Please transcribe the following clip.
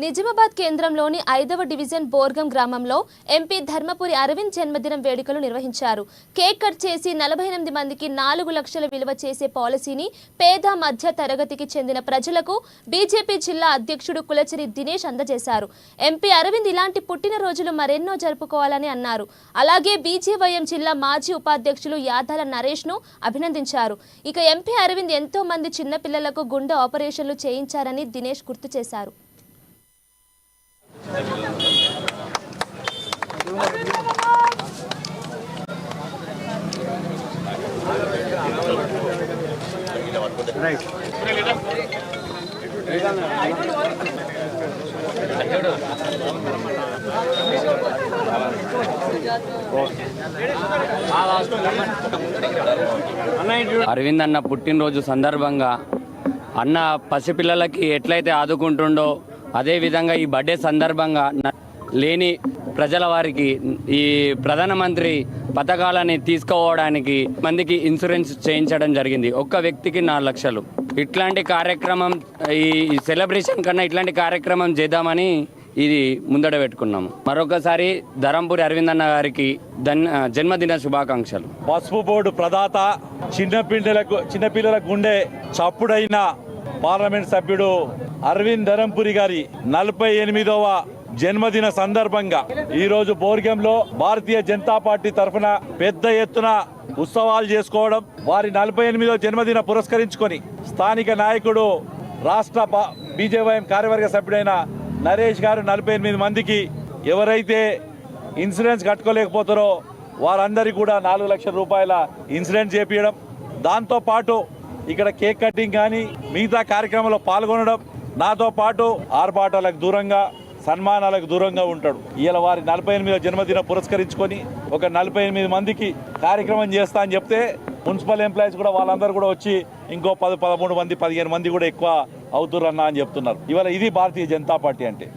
నిజామాబాద్ కేంద్రంలోని 5వ డివిజన్ బోర్గం గ్రామంలో ఎంపీ ధర్మపురి అరవింద్ జన్మదినం వేడుకలు నిర్వహించారు. కేక్ కట్ చేసి 48 మందికి 4 లక్షల విలువ చేసే పాలసీని పేద మధ్య తరగతికి చెందిన ప్రజలకు బీజేపీ జిల్లా అధ్యక్షుడు కులచిరి దినేష్ అందజేశారు. ఎంపీ అరవింద్ ఇలాంటి పుట్టినరోజులు మరెన్నో జరుపుకోవాలని అన్నారు. అలాగే బీజేవైఎం జిల్లా మాజీ ఉపాధ్యక్షులు యాదాల నరేష్ ను అభినందించారు. ఇక ఎంపీ అరవింద్ ఎంతో మంది చిన్నపిల్లలకు గుండె ఆపరేషన్లు చేయించారని దినేష్ గుర్తు చేశారు. అరవింద్ అన్న పుట్టినరోజు సందర్భంగా అన్న పసిపిల్లలకి ఎట్లయితే ఆదుకుంటుండో అదేవిధంగా ఈ బర్త్డే సందర్భంగా లేని ప్రజల వారికి ఈ ప్రధానమంత్రి పథకాలని తీసుకోవడానికి మందికి ఇన్సూరెన్స్ చేయించడం జరిగింది. ఒక్క వ్యక్తికి 4 లక్షలు. ఇట్లాంటి కార్యక్రమం ఈ సెలబ్రేషన్ కన్నా ఇట్లాంటి కార్యక్రమం చేద్దామని ఇది ముందడ పెట్టుకున్నాము. మరొకసారి ధరంపురి అరవింద్ అన్న గారికి జన్మదిన శుభాకాంక్షలు. పసుపు బోర్డు ప్రదాత చిన్నపిల్లల గుండె చప్పుడైన పార్లమెంట్ సభ్యుడు అరవింద్ ధరంపురి గారి 48వ జన్మదిన సందర్భంగా ఈరోజు బోర్గంలో భారతీయ జనతా పార్టీ తరఫున పెద్ద ఎత్తున ఉత్సవాలు చేసుకోవడం, వారి 48వ జన్మదిన పురస్కరించుకొని స్థానిక నాయకుడు రాష్ట్ర బీజేవైఎం కార్యవర్గ సభ్యుడైన నరేష్ గారు 48 మందికి ఎవరైతే ఇన్సూరెన్స్ కట్టుకోలేకపోతారో వారందరికీ కూడా 4 లక్షల రూపాయల ఇన్సూరెన్స్ చేపించడం, దాంతోపాటు ఇక్కడ కేక్ కటింగ్ కానీ మిగతా కార్యక్రమంలో పాల్గొనడం, నాతో పాటు ఆర్భాటాలకు దూరంగా సన్మానాలకు దూరంగా ఉంటాడు. ఇలా వారి 48వ జన్మదిన పురస్కరించుకొని ఒక 48 మందికి కార్యక్రమం చేస్తా అని చెప్తే మున్సిపల్ ఎంప్లాయీస్ కూడా వాళ్ళందరూ కూడా వచ్చి ఇంకో 13 మంది 15 మంది కూడా ఎక్కువ అవుతురన్నా అని చెప్తున్నారు. ఇవాళ ఇది భారతీయ జనతా పార్టీ అంటే.